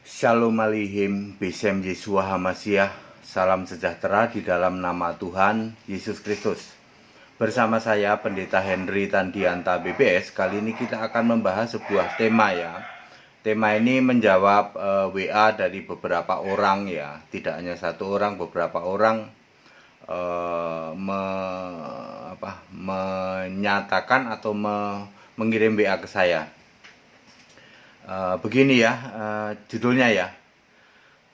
Shalom Aleichem, Besem Yeshua Hamasiah. Salam sejahtera di dalam nama Tuhan Yesus Kristus. Bersama saya Pendeta Henry Tandianta BBS. Kali ini kita akan membahas sebuah tema ya. Tema ini menjawab WA dari beberapa orang ya. Tidak hanya satu orang, beberapa orang menyatakan atau mengirim WA ke saya. Begini ya, judulnya ya,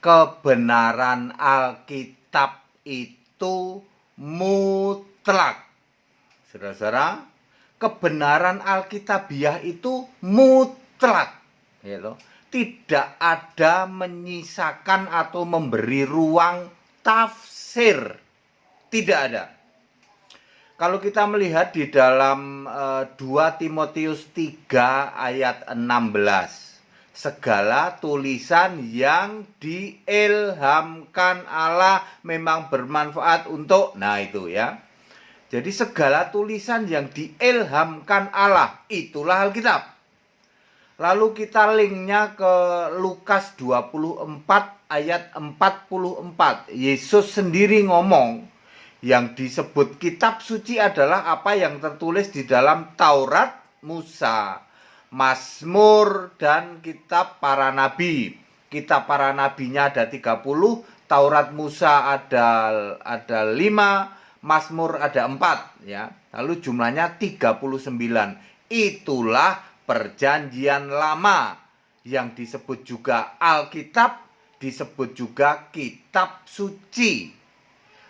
kebenaran Alkitab itu mutlak. Saudara-saudara, kebenaran Alkitabiah itu mutlak, ya loh. Tidak ada menyisakan atau memberi ruang tafsir, tidak ada. Kalau kita melihat di dalam 2 Timotius 3 ayat 16, segala tulisan yang diilhamkan Allah memang bermanfaat untuk, nah itu ya. Jadi segala tulisan yang diilhamkan Allah, itulah Alkitab. Lalu kita linknya ke Lukas 24 ayat 44. Yesus sendiri ngomong, yang disebut kitab suci adalah apa yang tertulis di dalam Taurat Musa, Mazmur, dan kitab para nabi. Kitab para nabinya ada 30, Taurat Musa ada 5, Mazmur ada 4 ya. Lalu jumlahnya 39. Itulah perjanjian lama yang disebut juga Alkitab, disebut juga kitab suci.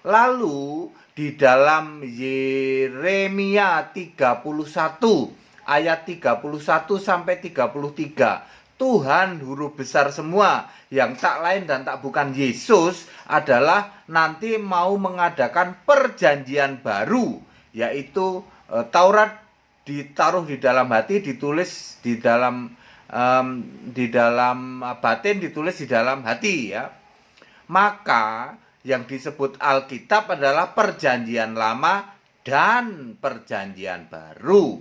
Lalu di dalam Yeremia 31 ayat 31 sampai 33, Tuhan huruf besar semua yang tak lain dan tak bukan Yesus adalah nanti mau mengadakan perjanjian baru, yaitu Taurat ditaruh di dalam hati, ditulis di dalam batin, ditulis di dalam hati ya. Maka yang disebut Alkitab adalah perjanjian lama dan perjanjian baru.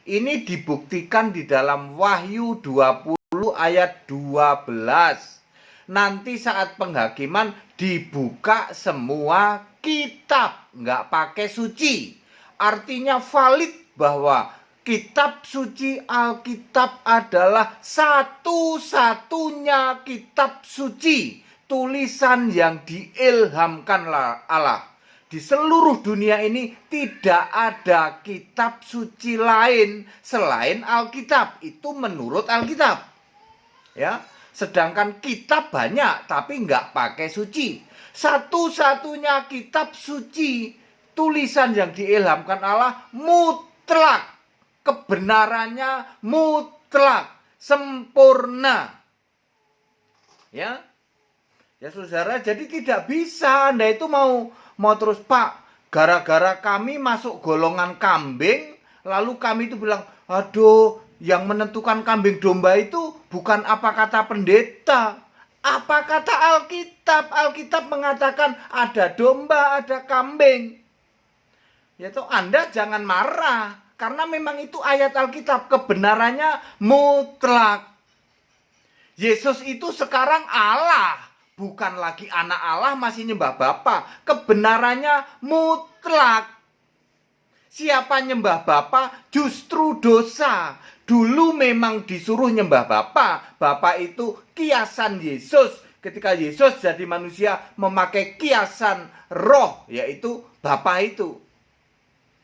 Ini dibuktikan di dalam Wahyu 20 ayat 12. Nanti saat penghakiman dibuka semua kitab, nggak pakai suci. Artinya valid bahwa kitab suci Alkitab adalah satu-satunya kitab suci, tulisan yang diilhamkan Allah. Di seluruh dunia ini tidak ada kitab suci lain selain Alkitab. Itu menurut Alkitab. Ya, sedangkan kitab banyak tapi nggak pakai suci. Satu-satunya kitab suci, tulisan yang diilhamkan Allah mutlak. Kebenarannya mutlak, sempurna. Ya saudara, jadi tidak bisa Anda itu mau terus, Pak, gara-gara kami masuk golongan kambing, lalu kami itu bilang, aduh, yang menentukan kambing domba itu bukan apa kata pendeta, apa kata Alkitab. Alkitab mengatakan ada domba, ada kambing. Yaitu Anda jangan marah, karena memang itu ayat Alkitab, kebenarannya mutlak. Yesus itu sekarang Allah, bukan lagi anak Allah, masih nyembah Bapa. Kebenarannya mutlak. Siapa nyembah Bapa justru dosa. Dulu memang disuruh nyembah Bapa. Bapa itu kiasan Yesus. Ketika Yesus jadi manusia memakai kiasan roh, yaitu Bapa itu.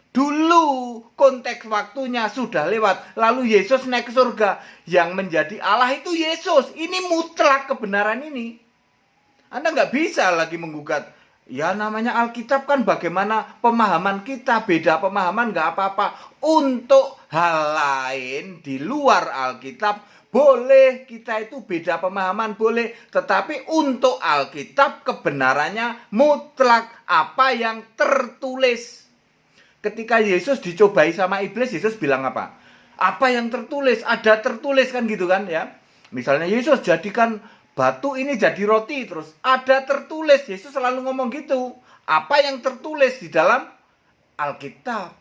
Dulu konteks waktunya sudah lewat. Lalu Yesus naik ke surga. Yang menjadi Allah itu Yesus. Ini mutlak kebenaran ini. Anda nggak bisa lagi menggugat. Ya namanya Alkitab kan bagaimana pemahaman kita. Beda pemahaman nggak apa-apa. Untuk hal lain di luar Alkitab boleh kita itu beda pemahaman, boleh. Tetapi untuk Alkitab kebenarannya mutlak. Apa yang tertulis. Ketika Yesus dicobai sama iblis, Yesus bilang apa? Apa yang tertulis? Ada tertulis kan gitu kan ya. Misalnya Yesus jadikan batu ini jadi roti, terus ada tertulis. Yesus selalu ngomong gitu. Apa yang tertulis di dalam Alkitab.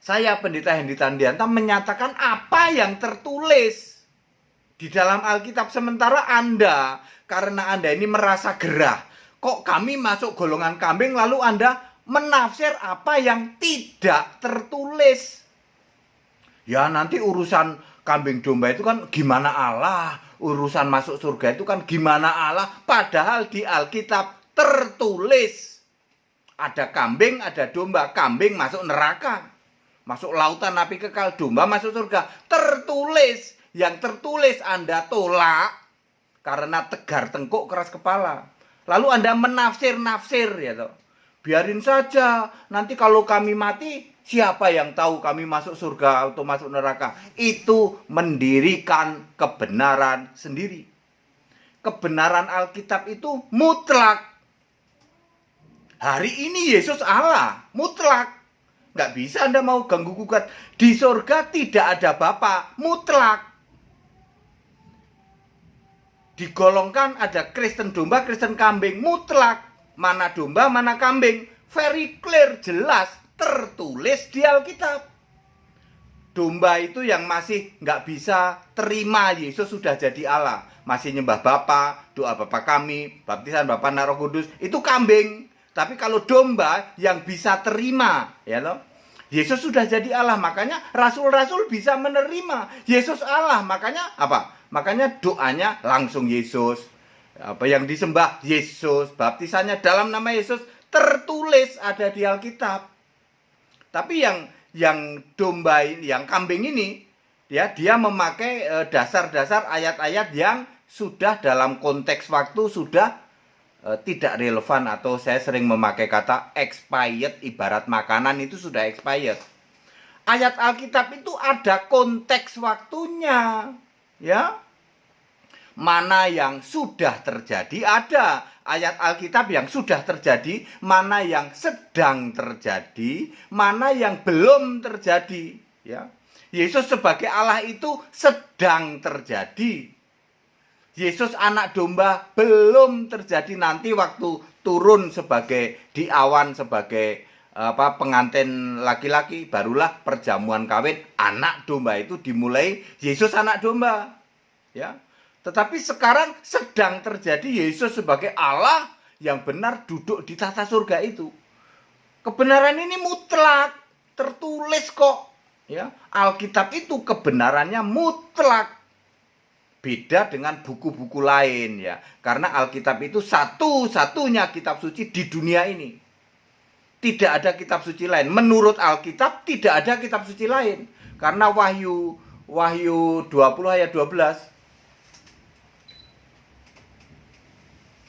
Saya Pendeta Henry Tandianta menyatakan apa yang tertulis. di dalam Alkitab. Sementara Anda, karena Anda ini merasa gerah, kok kami masuk golongan kambing, lalu Anda menafsir apa yang tidak tertulis. Ya nanti urusan kambing domba itu kan gimana Allah, urusan masuk surga itu kan gimana Allah. Padahal di Alkitab tertulis ada kambing, ada domba. Kambing masuk neraka, masuk lautan api kekal, domba masuk surga. Tertulis. Yang tertulis Anda tolak karena tegar tengkuk keras kepala. Lalu Anda menafsir-nafsir ya toh. Biarin saja, nanti kalau kami mati, siapa yang tahu kami masuk surga atau masuk neraka? Itu mendirikan kebenaran sendiri. Kebenaran Alkitab itu mutlak. Hari ini Yesus Allah, mutlak. Nggak bisa Anda mau ganggu gugat. Di surga tidak ada Bapa, mutlak. Digolongkan ada Kristen domba, Kristen kambing, mutlak. Mana domba, mana kambing. Very clear, jelas, tertulis di Alkitab. Domba itu yang masih nggak bisa terima Yesus sudah jadi Allah. Masih nyembah Bapa, doa Bapa kami, baptisan Bapa Anak Roh Kudus. Itu kambing. Tapi kalau domba yang bisa terima, ya loh. Yesus sudah jadi Allah, makanya rasul-rasul bisa menerima Yesus Allah. Makanya apa? Makanya doanya langsung Yesus. Apa yang disembah Yesus, baptisannya dalam nama Yesus, tertulis ada di Alkitab. Tapi yang domba ini, yang kambing ini, ya dia memakai dasar-dasar ayat-ayat yang sudah dalam konteks waktu sudah tidak relevan, atau saya sering memakai kata expired, ibarat makanan itu sudah expired. Ayat Alkitab itu ada konteks waktunya, ya. Mana yang sudah terjadi, ada ayat Alkitab yang sudah terjadi, mana yang sedang terjadi, mana yang belum terjadi, ya. Yesus sebagai Allah itu sedang terjadi. Yesus anak domba belum terjadi, nanti waktu turun sebagai di awan sebagai pengantin laki-laki, barulah perjamuan kawin anak domba itu dimulai Yesus anak domba, ya. Tetapi sekarang sedang terjadi Yesus sebagai Allah yang benar duduk di tata surga itu. Kebenaran ini mutlak, tertulis kok, ya. Alkitab itu kebenarannya mutlak. Beda dengan buku-buku lain, ya. Karena Alkitab itu satu-satunya kitab suci di dunia ini. Tidak ada kitab suci lain. Menurut Alkitab tidak ada kitab suci lain. Karena Wahyu 20 ayat 12.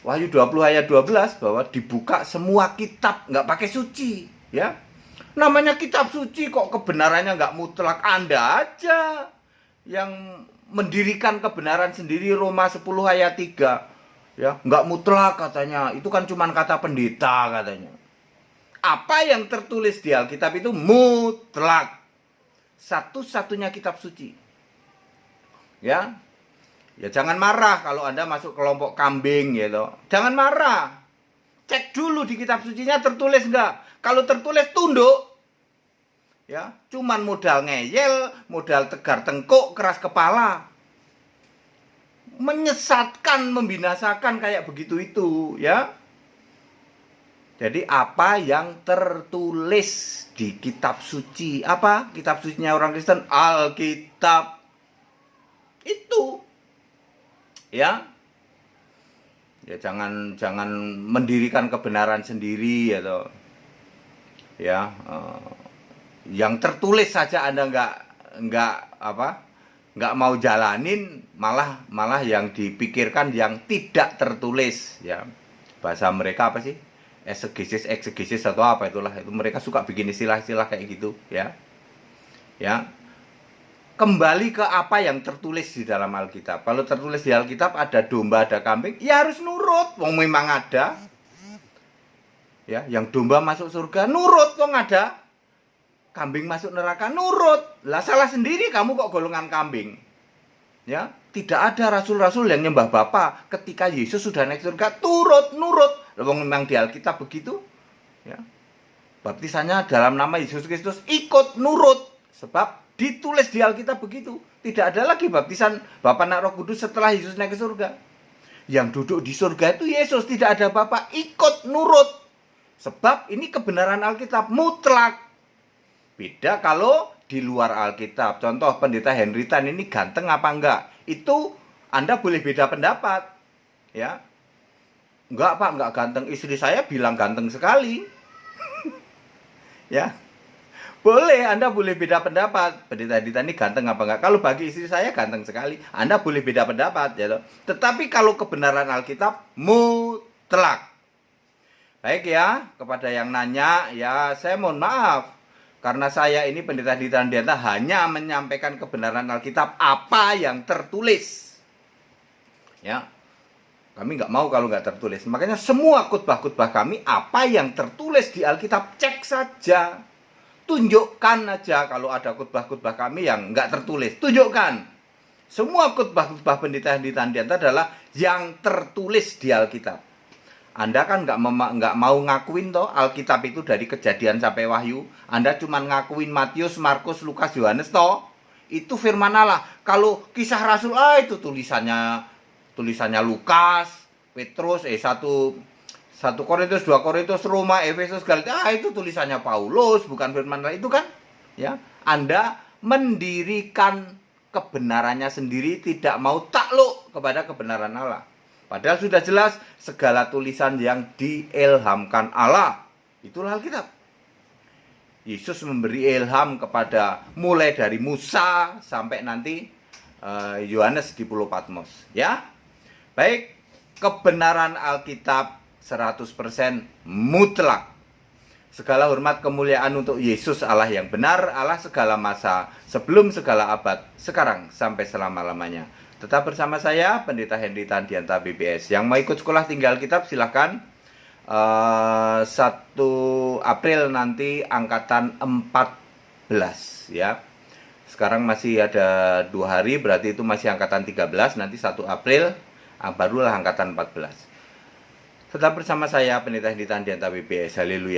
Wahyu 20 ayat 12 bahwa dibuka semua kitab, nggak pakai suci, ya. Namanya kitab suci kok kebenarannya nggak mutlak. Anda aja yang mendirikan kebenaran sendiri. Roma 10 ayat 3, ya, nggak mutlak katanya. Itu kan cuma kata pendeta katanya. Apa yang tertulis di Alkitab itu mutlak. Satu-satunya kitab suci. Ya. Ya jangan marah kalau Anda masuk kelompok kambing gitu. Jangan marah. Cek dulu di kitab sucinya tertulis enggak. Kalau tertulis tunduk. Ya, cuman modal ngeyel, modal tegar tengkuk, keras kepala. Menyesatkan, membinasakan kayak begitu itu, ya. Jadi apa yang tertulis di kitab suci? Apa kitab sucinya orang Kristen? Alkitab. Itu. Ya, jangan mendirikan kebenaran sendiri ya toh. Ya, yang tertulis saja Anda nggak mau jalanin, malah yang dipikirkan yang tidak tertulis, ya. Bahasa mereka apa sih? Eksegesis atau apa itulah, itu mereka suka bikin istilah-istilah kayak gitu, ya. Ya. Kembali ke apa yang tertulis di dalam Alkitab. Kalau tertulis di Alkitab ada domba, ada kambing, ya harus nurut. Wong memang ada. Ya, yang domba masuk surga, nurut. Wong ada. Kambing masuk neraka, nurut. Lah salah sendiri kamu kok golongan kambing. Ya, tidak ada rasul-rasul yang nyembah Bapa ketika Yesus sudah naik surga, turut, nurut. Wong memang di Alkitab begitu. Ya. Baptisannya dalam nama Yesus Kristus, ikut nurut. Sebab Ditulis di Alkitab begitu. Tidak ada lagi baptisan Bapa, Anak, Roh Kudus setelah Yesus naik ke surga. Yang duduk di surga itu Yesus, tidak ada Bapa, ikut nurut. Sebab ini kebenaran Alkitab mutlak. Beda kalau di luar Alkitab. Contoh Pendeta Henry Tan ini ganteng apa enggak? Itu Anda boleh beda pendapat. Ya. Enggak Pak, enggak ganteng. Istri saya bilang ganteng sekali. Ya. Boleh, Anda boleh beda pendapat. Pendeta Henry Tan ini ganteng apa enggak? Kalau bagi istri saya ganteng sekali. Anda boleh beda pendapat. Ya. Tetapi kalau kebenaran Alkitab mutlak. Baik ya, kepada yang nanya, ya saya mohon maaf. Karena saya ini Pendeta Dita Andianta hanya menyampaikan kebenaran Alkitab apa yang tertulis. Ya, kami nggak mau kalau nggak tertulis. Makanya semua khotbah-khotbah kami apa yang tertulis di Alkitab, cek saja. Tunjukkan aja kalau ada khotbah-khotbah kami yang nggak tertulis. Tunjukkan. Semua khotbah-khotbah Pendeta Dita Andianta adalah yang tertulis di Alkitab. Anda kan nggak mau ngakuin toh Alkitab itu dari Kejadian sampai Wahyu. Anda cuma ngakuin Matius, Markus, Lukas, Yohanes toh. Itu firman Allah. Kalau Kisah Rasul itu tulisannya Lukas, Petrus, 1 Korintus, 2 Korintus, Roma, Efesus, Galatia. Itu tulisannya Paulus, bukan firman Allah itu kan. Ya, Anda mendirikan kebenarannya sendiri, tidak mau takluk kepada kebenaran Allah. Padahal sudah jelas segala tulisan yang diilhamkan Allah. Itulah Alkitab. Yesus memberi ilham kepada mulai dari Musa sampai nanti Yohanes di Pulau Patmos. Ya, baik, kebenaran Alkitab 100% mutlak. Segala hormat kemuliaan untuk Yesus Allah yang benar, Allah segala masa, sebelum segala abad, sekarang sampai selama-lamanya. Tetap bersama saya, Pendeta Henry Tan Dianta BPS. Yang mau ikut sekolah tinggal Alkitab silahkan. 1 April nanti angkatan 14 ya. Sekarang masih ada 2 hari, berarti itu masih angkatan 13. Nanti 1 April barulah angkatan 14. Tetap bersama saya, Pendeta Henry Tan Dianta BPS. Haleluya.